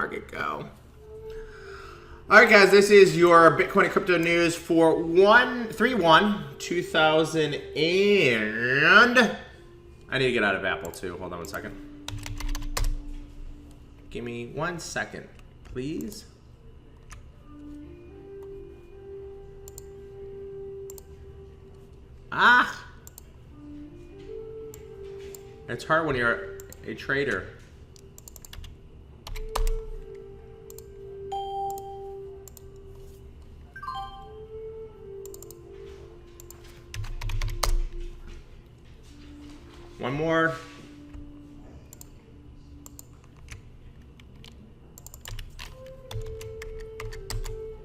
market go? All right, guys, this is your Bitcoin and crypto news for 1/3/1/2000 and I need to get out of Apple too. Hold on 1 second. Give me 1 second, please. It's hard when you're a trader. One more.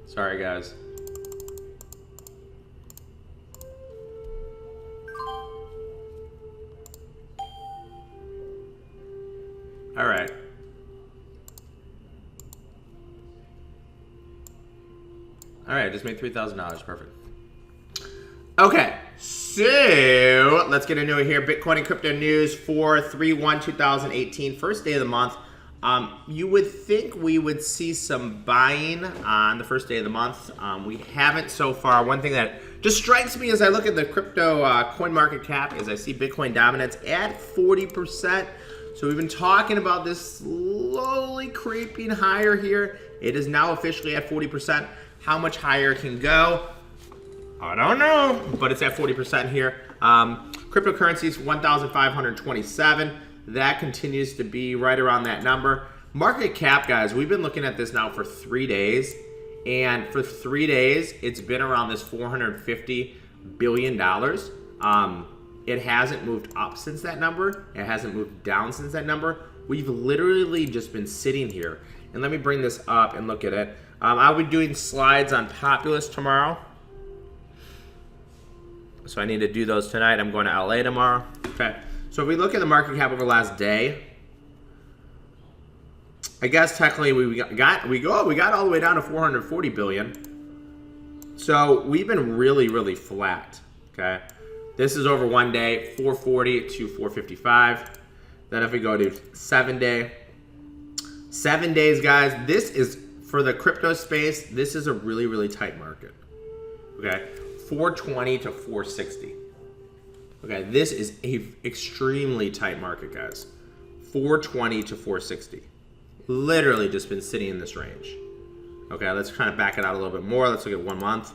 Sorry, guys. All right. All right, just made $3,000. Perfect. Okay, so let's get into it here. Bitcoin and crypto news for 3/1/2018, first day of the month. You would think we would see some buying on the first day of the month. We haven't so far. One thing that just strikes me as I look at the crypto coin market cap is I see Bitcoin dominance at 40%. So we've been talking about this slowly creeping higher here. It is now officially at 40%. How much higher it can go? I don't know, but it's at 40% here. Cryptocurrencies, 1,527. That continues to be right around that number. Market cap, guys, we've been looking at this now for 3 days. And for 3 days, it's been around this $450 billion. It hasn't moved up since that number. It hasn't moved down since that number. We've literally just been sitting here. And let me bring this up and look at it. I'll be doing slides on Populous tomorrow. So I need to do those tonight. I'm going to LA tomorrow. Okay. So if we look at the market cap over the last day, I guess technically we got all the way down to 440 billion. So we've been really flat. Okay. This is over 1 day, 440 to 455. Then if we go to 7 day, 7 days, guys, this is for the crypto space. This is a really tight market. Okay. 420 to 460. Okay, this is a extremely tight market, guys. 420 to 460. Literally just been sitting in this range. Okay, let's kind of back it out a little bit more. Let's look at 1 month.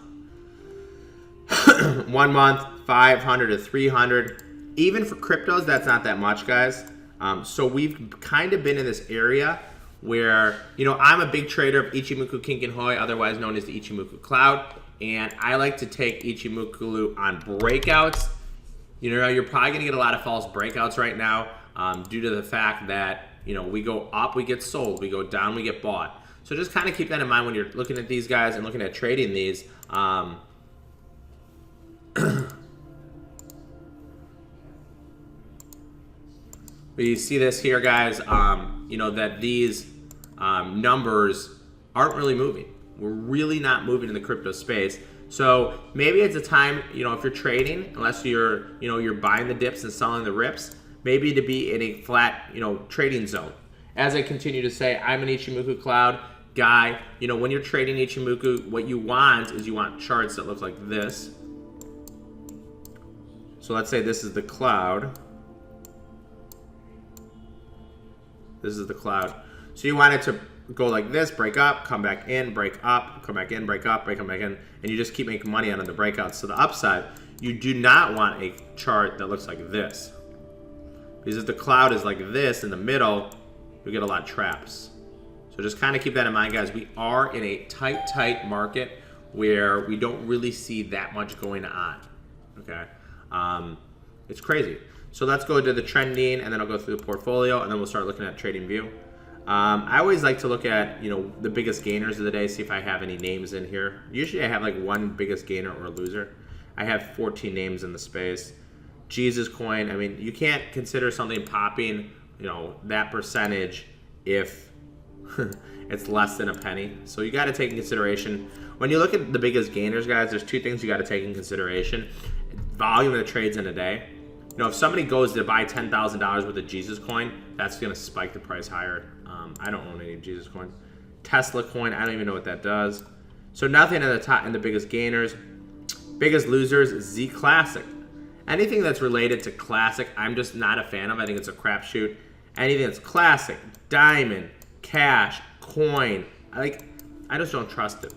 1 month, 500 to 300. Even for cryptos, that's not that much, guys. So we've kind of been in this area where, you know, I'm a big trader of Ichimoku Kinkin Hoi, otherwise known as the Ichimoku Cloud. And I like to take Ichimoku on breakouts. You know, you're probably going to get a lot of false breakouts right now due to the fact that, you know, we go up, we get sold. We go down, we get bought. So just kind of keep that in mind when you're looking at these guys and looking at trading these. We see this here, guys, you know, that these numbers aren't really moving. We're really not moving in the crypto space. So maybe it's a time, you know, if you're trading, unless you're, you know, you're buying the dips and selling the rips, maybe to be in a flat, you know, trading zone. As I continue to say, I'm an Ichimoku Cloud guy. You know, when you're trading Ichimoku, what you want is you want charts that look like this. So let's say this is the cloud. This is the cloud. So you want it to go like this, break up, come back in, break up, come back in, break up, come back in, and you just keep making money out of the breakouts. So the upside, you do not want a chart that looks like this. Because if the cloud is like this in the middle, you get a lot of traps. So just kind of keep that in mind, guys. We are in a tight market where we don't really see that much going on. Okay, it's crazy. So let's go to the trending, and then I'll go through the portfolio, and then we'll start looking at trading view. I always like to look at, you know, the biggest gainers of the day, see if I have any names in here. Usually I have like one biggest gainer or loser. I have 14 names in the space. Jesus Coin, I mean, you can't consider something popping, you know, that percentage if it's less than a penny. So you got to take in consideration. When you look at the biggest gainers, guys, there's two things you got to take in consideration. Volume of the trades in a day. You know, if somebody goes to buy $10,000 worth of Jesus Coin, that's going to spike the price higher I don't own any Jesus coin. Tesla coin, I don't even know what that does. So nothing in the top and the biggest gainers. Biggest losers, Z Classic. Anything that's related to Classic, I'm just not a fan of. I think it's a crapshoot. Anything that's Classic, Diamond, Cash, Coin, I just don't trust it.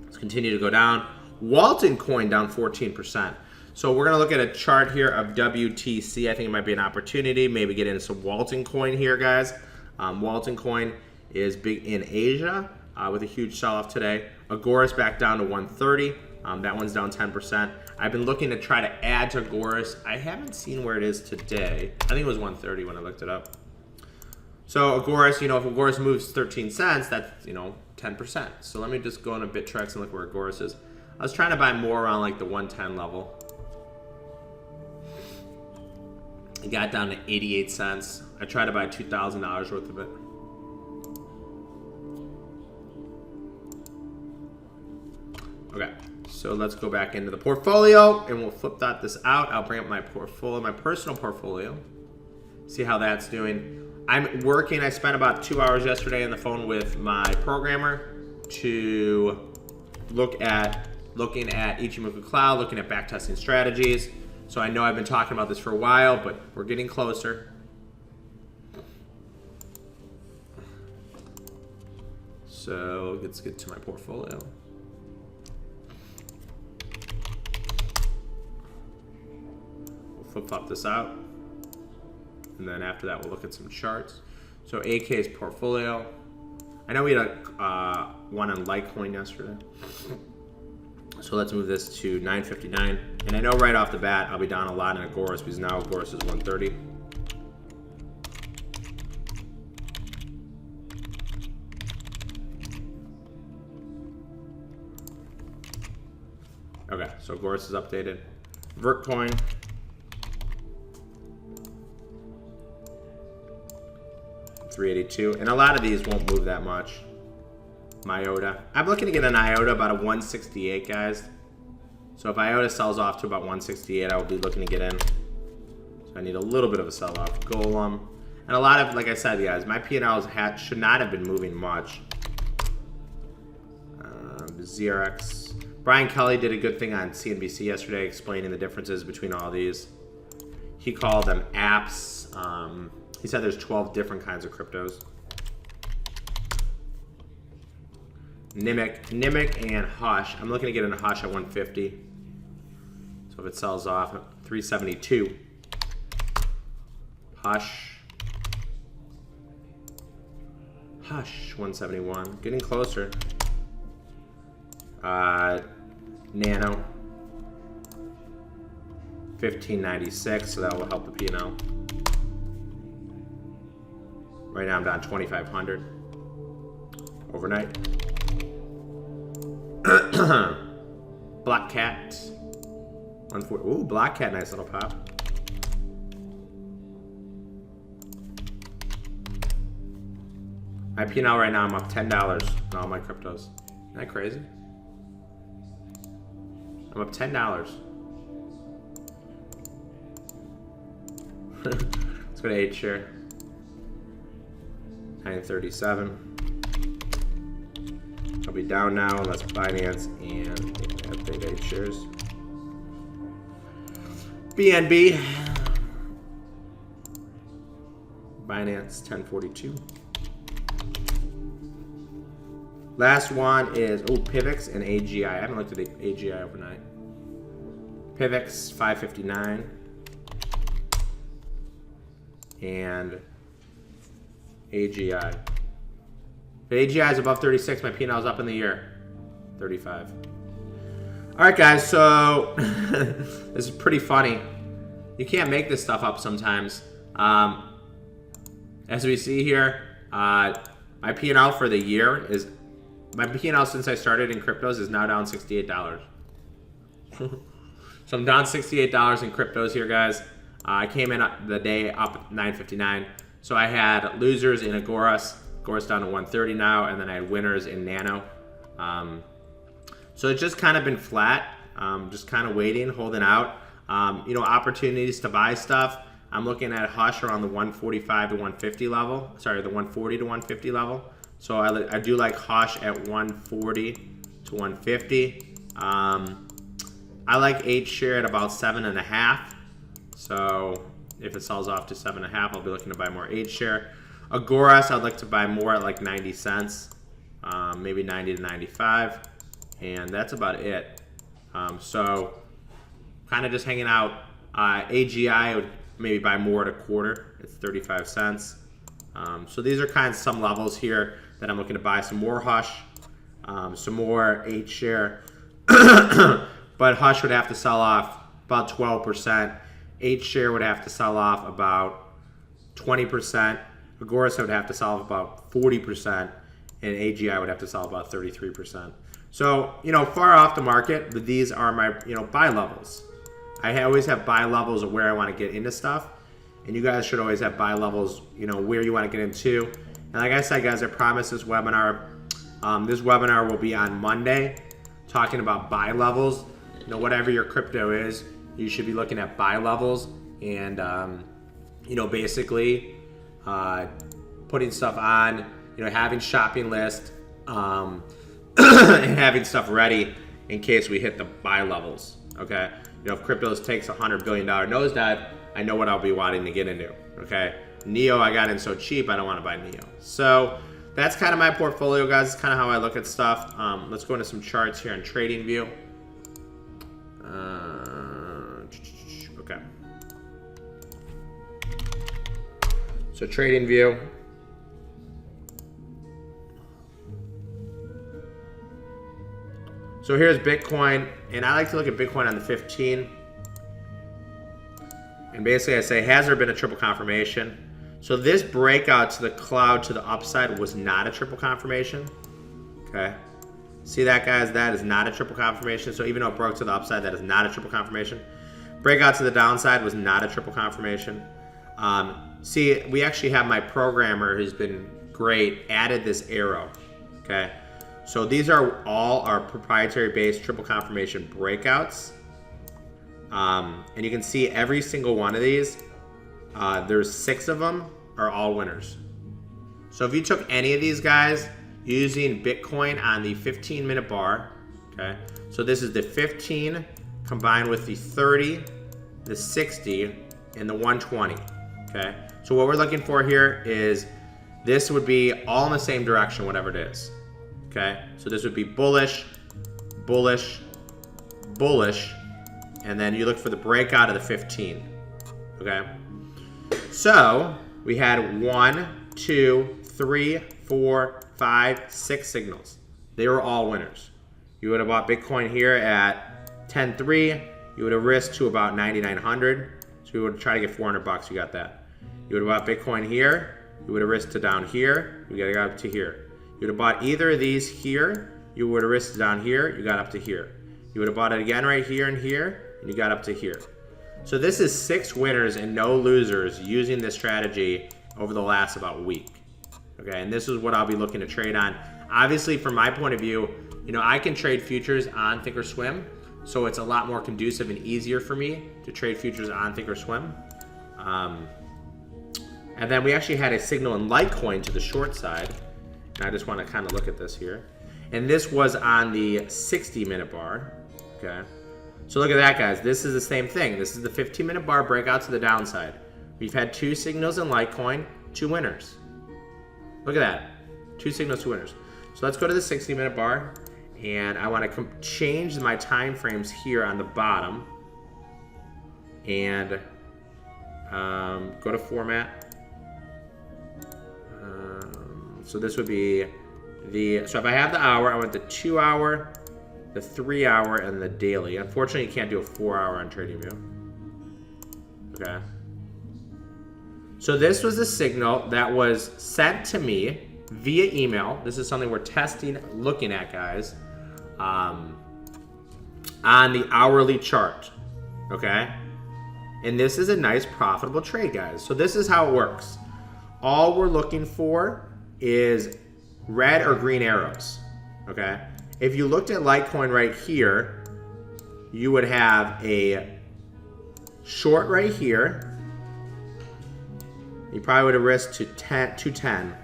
Let's continue to go down. Walton Coin down 14%. So we're gonna look at a chart here of WTC. I think it might be an opportunity. Maybe get into some Walton Coin here, guys. Walton Coin is big in Asia with a huge sell-off today. Agoras back down to 130. That one's down 10%. I've been looking to try to add to Agoras. I haven't seen where it is today. I think it was 130 when I looked it up. So Agoras, if Agoras moves 13 cents, that's, 10%. So let me just go into Bittrex and look where Agoras is. I was trying to buy more around like the 110 level. It got down to 88 cents. I tried to buy $2,000 worth of it. Okay, so let's go back into the portfolio and we'll flip this out. I'll bring up my portfolio, my personal portfolio, see how that's doing. I'm working. I spent about 2 hours yesterday on the phone with my programmer to looking at Ichimoku Cloud, looking at backtesting strategies. So I know I've been talking about this for a while, but we're getting closer. So let's get to my portfolio. We'll flip this out. And then after that, we'll look at some charts. So AK's portfolio. I know we had one on Litecoin yesterday. So let's move this to 959. And I know right off the bat, I'll be down a lot in Agoras because now Agoras is 130. Okay, so Agoras is updated. Vertcoin. $382, and a lot of these won't move that much. IOTA. I'm looking to get an IOTA about a 168, guys. So if IOTA sells off to about 168, I will be looking to get in. So I need a little bit of a sell-off. Golem. And a lot of, like I said, guys, my P&Ls should not have been moving much. ZRX. Brian Kelly did a good thing on CNBC yesterday explaining the differences between all these. He called them apps. He said there's 12 different kinds of cryptos. Nimic and Hush. I'm looking to get in a Hush at 150. So if it sells off at 372. Hush. 171. Getting closer. Nano. 1596, so that will help the P&L. Right now I'm down 2,500 overnight. Black Cat. 140. Ooh, Black Cat, nice little pop. My P&L right now, I'm up $10 on all my cryptos. Isn't that crazy? I'm up $10. Let's go to 8 share. 937. I'll be down now unless Binance and update 8 shares. BNB. Binance 1042. Last one is Pivx and AGI. I haven't looked at AGI overnight. Pivx 559 and AGI. If AGI is above 36, my P&L is up in the year. 35. All right, guys. So this is pretty funny. You can't make this stuff up sometimes. As we see here, my P&L for the year is. My P&L since I started in cryptos is now down $68. So I'm down $68 in cryptos here, guys. I came in the day up at 959. So I had losers in Agoras. Agoras down to 130 now, and then I had winners in Nano. So it's just kind of been flat. Just kind of waiting, holding out. Opportunities to buy stuff. I'm looking at Hush around the 145 to 150 level. Sorry, the 140 to 150 level. So I do like Hush at 140 to 150. I like H-share at about 7.5. So if it sells off to 7.5, I'll be looking to buy more H-share. Agoras, I'd like to buy more at like 90 cents, maybe 90 to 95, and that's about it. So kind of just hanging out. AGI, I would maybe buy more at a quarter. It's 35 cents. So these are kind of some levels here that I'm looking to buy some more Hush, some more H-share. But Hush would have to sell off about 12%. H-share would have to sell off about 20%. Agoras would have to sell off about 40%. And AGI would have to sell about 33%. So, far off the market, but these are my, buy levels. I always have buy levels of where I want to get into stuff. And you guys should always have buy levels, where you want to get into. And like I said, guys, I promise this webinar will be on Monday, talking about buy levels. Whatever your crypto is, you should be looking at buy levels and, basically putting stuff on, having shopping list and having stuff ready in case we hit the buy levels, okay? If cryptos takes $100 billion nosedive, I know what I'll be wanting to get into, okay? NEO, I got in so cheap, I don't want to buy NEO. So that's kind of my portfolio, guys. It's kind of how I look at stuff. Let's go into some charts here on TradingView. Okay. So TradingView. So here's Bitcoin, and I like to look at Bitcoin on the 15. And basically I say, has there been a triple confirmation? So this breakout to the cloud to the upside was not a triple confirmation. Okay. See that, guys? That is not a triple confirmation. So even though it broke to the upside, that is not a triple confirmation. Breakout to the downside was not a triple confirmation. See, we actually have my programmer who's been great, added this arrow. Okay. So these are all our proprietary based triple confirmation breakouts. And you can see every single one of these, there's 6 of them are all winners. So if you took any of these guys using Bitcoin on the 15-minute bar, okay? So this is the 15 combined with the 30, the 60, and the 120, okay? So what we're looking for here is this would be all in the same direction, whatever it is, okay? So this would be bullish, bullish, bullish, and then you look for the breakout of the 15, okay? So we had 1, 2, 3, 4, 5, 6 signals. They were all winners. You would have bought Bitcoin here at 10.3. You would have risked to about 9,900. So you would try to get 400 bucks. You got that. You would have bought Bitcoin here. You would have risked to down here. You got up to here. You would have bought either of these here. You would have risked down here. You got up to here. You would have bought it again right here and here, and you got up to here. So this is 6 winners and no losers using this strategy over the last about week. Okay, and this is what I'll be looking to trade on. Obviously, from my point of view, I can trade futures on Thinkorswim, so it's a lot more conducive and easier for me to trade futures on Thinkorswim. And then we actually had a signal in Litecoin to the short side, and I just want to kind of look at this here. And this was on the 60-minute bar, okay? So look at that, guys. This is the same thing. This is the 15-minute bar breakout to the downside. We've had 2 signals in Litecoin, 2 winners. Look at that. 2 signals, 2 winners. So let's go to the 60-minute bar, and I want to change my time frames here on the bottom, and go to format. So this would be so if I have the hour, I want the 2-hour, the 3-hour, and the daily. Unfortunately, you can't do a 4-hour on TradingView. Okay. So this was a signal that was sent to me via email. This is something we're testing, looking at, guys, on the hourly chart, okay? And this is a nice profitable trade, guys. So this is how it works. All we're looking for is red or green arrows, okay? If you looked at Litecoin right here, you would have a short right here, You probably would have risked to 210.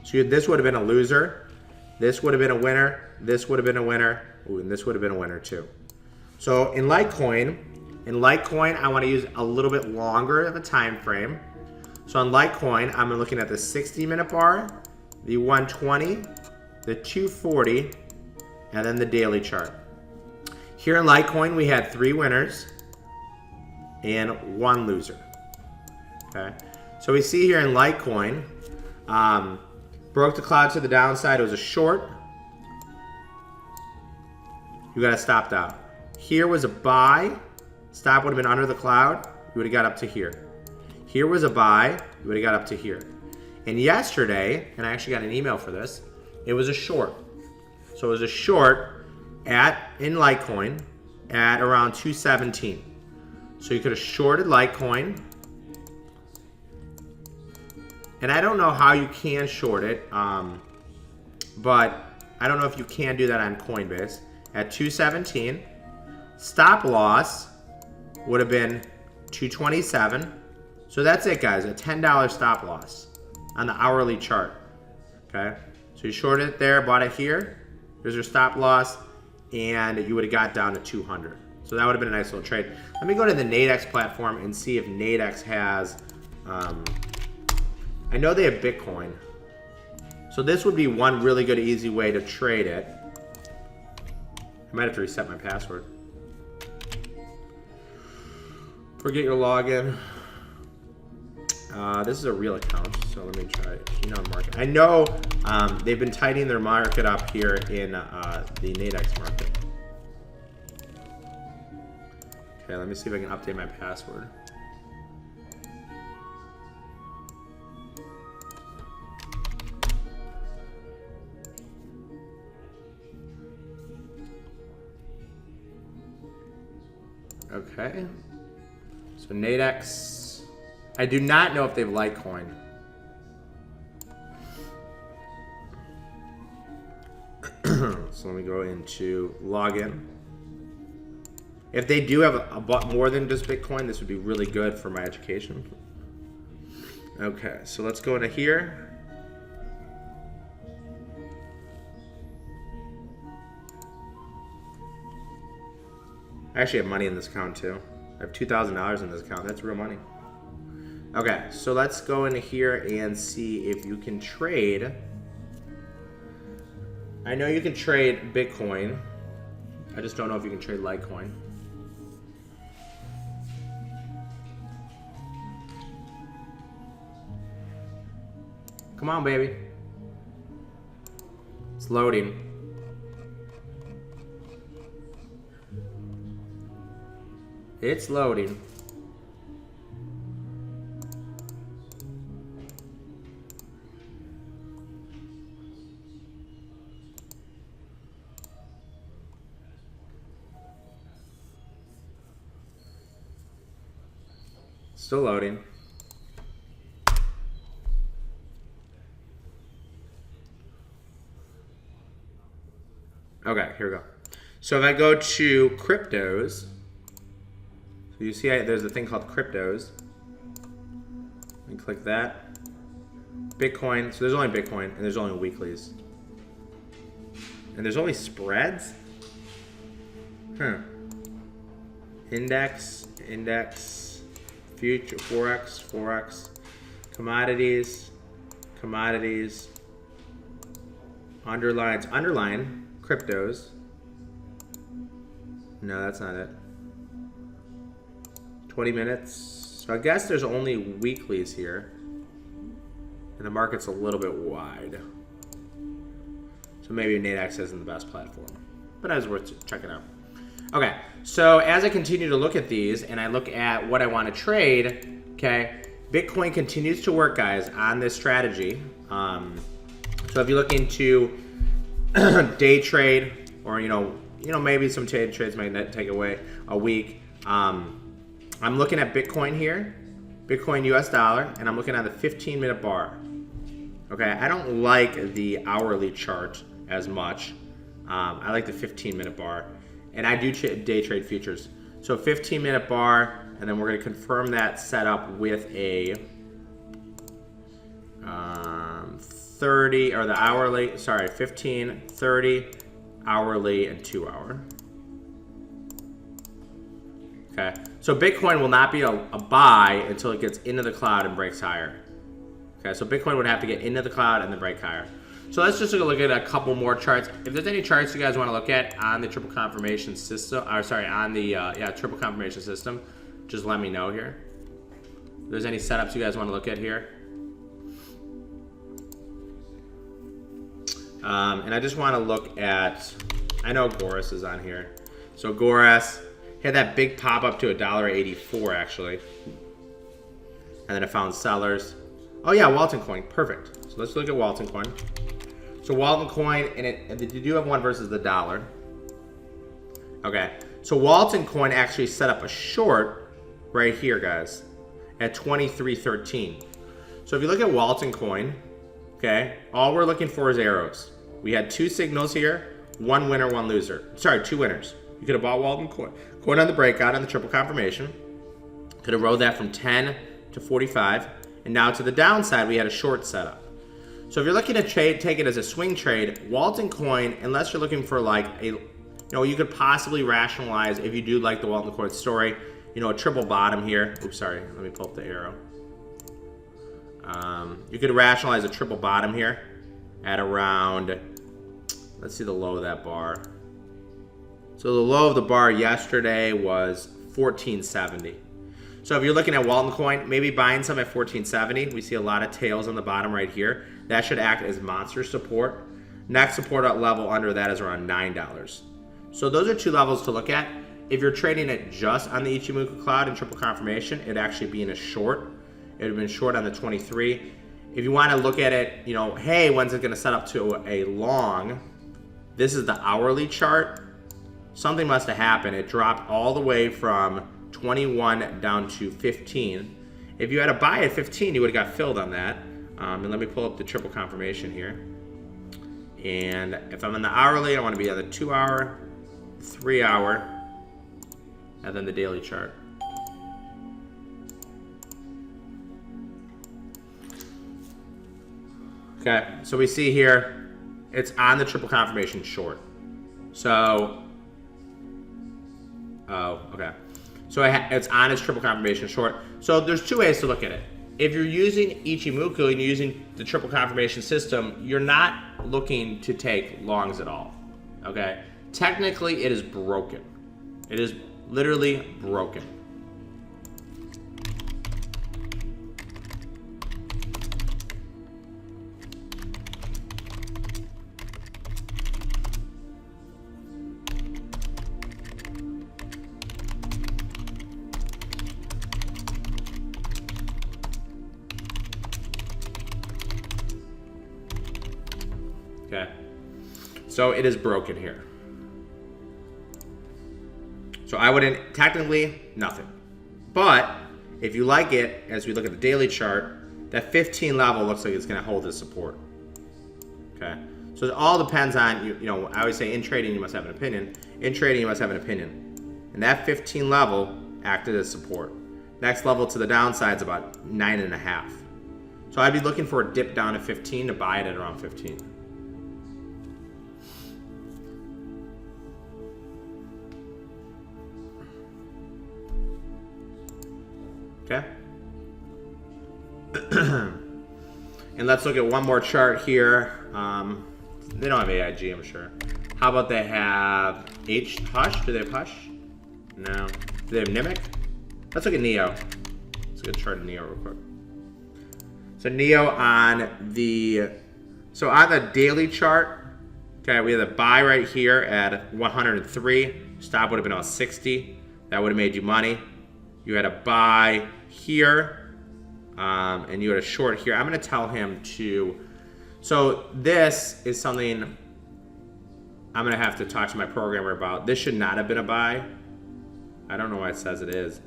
So this would have been a loser. This would have been a winner. This would have been a winner. Ooh, and this would have been a winner too. So in Litecoin, I want to use a little bit longer of a time frame. So on Litecoin, I'm looking at the 60-minute bar, the 120, the 240, and then the daily chart. Here in Litecoin, we had 3 winners and 1 loser. Okay, so we see here in Litecoin, broke the cloud to the downside. It was a short. You got to stop out. Here was a buy. Stop would have been under the cloud. You would have got up to here. Here was a buy. You would have got up to here. And yesterday, and I actually got an email for this, it was a short. So it was a short in Litecoin at around 217. So you could have shorted Litecoin. And I don't know how you can short it, but I don't know if you can do that on Coinbase. At 217, stop loss would have been 227. So that's it, guys, a $10 stop loss on the hourly chart. Okay, so you shorted it there, bought it here. Here's your stop loss, and you would have got down to 200. So that would have been a nice little trade. Let me go to the Nadex platform and see if Nadex has. I know they have Bitcoin. So this would be one really good, easy way to trade it. I might have to reset my password. Forget your login. This is a real account, so let me try it. Market. I know they've been tightening their market up here in the Nadex market. Okay, let me see if I can update my password. Okay, so Nadex, I do not know if they have Litecoin. So let me go into login. If they do have a more than just Bitcoin, this would be really good for my education. Okay, so let's go into here. I actually have money in this account too. I have $2,000 in this account. That's real money. Okay, so let's go into here and see if you can trade. I know you can trade Bitcoin. I just don't know if you can trade Litecoin. Come on, baby. It's loading. It's loading. Still loading. Okay, here we go. So if I go to cryptos, so you see there's a thing called cryptos. And click that. Bitcoin, so there's only Bitcoin and there's only weeklies. And there's only spreads? Huh. Index, future, Forex, commodities, underline, cryptos. No, that's not it. 20 minutes. So I guess there's only weeklies here. And the market's a little bit wide. So maybe Nadex isn't the best platform. But it's worth checking out. Okay, so as I continue to look at these and I look at what I want to trade, okay, Bitcoin continues to work, guys, on this strategy. So if you look into day trade, or maybe some day trades might take away a week. I'm looking at Bitcoin here, Bitcoin US dollar, and I'm looking at the 15-minute bar. Okay, I don't like the hourly chart as much. I like the 15-minute bar, and I do day trade futures. So 15-minute bar, and then we're going to confirm that setup with a 30, or the hourly, sorry, 15, 30, hourly, and 2 hour. Okay, so Bitcoin will not be a buy until it gets into the cloud and breaks higher. Okay, so Bitcoin would have to get into the cloud and then break higher. So let's just look at a couple more charts. If there's any charts you guys want to look at on the triple confirmation system, or sorry, on the triple confirmation system, just let me know here. If there's any setups you guys want to look at here. And I just want to look at, I know Goris is on here. So Goris had that big pop up to $1.84 actually. And then I found sellers. Oh yeah, Walton Coin, perfect. So let's look at Walton Coin. So Walton Coin, and you do have one versus the dollar. Okay, so Walton Coin actually set up a short right here, guys, at 23.13. So if you look at Walton Coin, okay, all we're looking for is arrows. We had 2 signals here, 1 winner, 1 loser. Sorry, 2 winners. You could have bought Walton Coin on the breakout on the triple confirmation. Could have rode that from 10 to 45. And now to the downside, we had a short setup. So if you're looking to take it as a swing trade, Walton Coin, unless you're looking for like a, you could possibly rationalize, if you do like the Walton Coin story, a triple bottom here. Oops, sorry, let me pull up the arrow. You could rationalize a triple bottom here at around, let's see the low of that bar. So the low of the bar yesterday was 1470. So if you're looking at Walton Coin, maybe buying some at 1470. We see a lot of tails on the bottom right here. That should act as monster support. Next support level under that is around $9. So those are 2 levels to look at. If you're trading it just on the Ichimoku Cloud and triple confirmation, it'd actually be in a short. It would have been short on the 23. If you want to look at it, hey, when's it going to set up to a long? This is the hourly chart. Something must have happened. It dropped all the way from 21 down to 15. If you had a buy at 15, you would have got filled on that. And let me pull up the triple confirmation here. And if I'm in the hourly, I want to be on the 2 hour, 3 hour, and then the daily chart. Okay, so we see here, it's on the triple confirmation short. So, okay. So it's on its triple confirmation short. So there's 2 ways to look at it. If you're using Ichimoku and you're using the triple confirmation system, you're not looking to take longs at all, okay? Technically, it is broken. It is literally broken. Okay, so it is broken here. So I wouldn't, technically, nothing. But if you like it, as we look at the daily chart, that 15 level looks like it's going to hold this support. Okay, so it all depends on, I always say in trading you must have an opinion. In trading you must have an opinion. And that 15 level acted as support. Next level to the downside is about 9.5. So I'd be looking for a dip down to 15 to buy it at around 15. Okay. And let's look at one more chart here. They don't have AIG, I'm sure. How about they have Hush? Do they have Hush? No. Do they have Nimic? Let's look at NEO. Let's get a chart of NEO real quick. So NEO on the daily chart, okay, we have a buy right here at 103. Stop would have been on 60. That would have made you money. You had a buy here, and you had a short here. I'm going to tell him to. So this is something I'm going to have to talk to my programmer about. This should not have been a buy. I don't know why it says it is.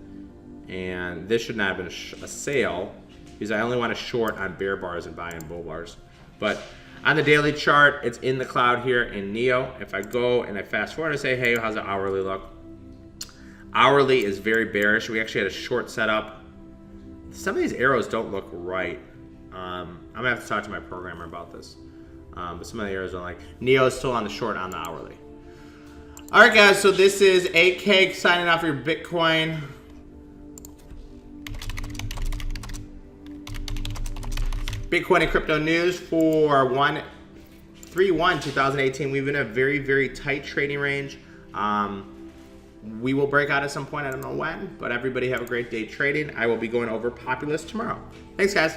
And this should not have been a sale, because I only want to short on bear bars and buy on bull bars. But on the daily chart, it's in the cloud here in NEO. If I go and I fast forward and say, hey, how's the hourly look? Hourly is very bearish. We actually had a short setup. Some of these arrows don't look right. I'm gonna have to talk to my programmer about this. But some of the areas are like Neo is still on the short on the hourly. All right, guys. So this is AK signing off your Bitcoin. Bitcoin and crypto news for 1/3/1/2018. We've been in a very, very tight trading range. We will break out at some point. I don't know when, but everybody have a great day trading. I will be going over Populous tomorrow. Thanks, guys.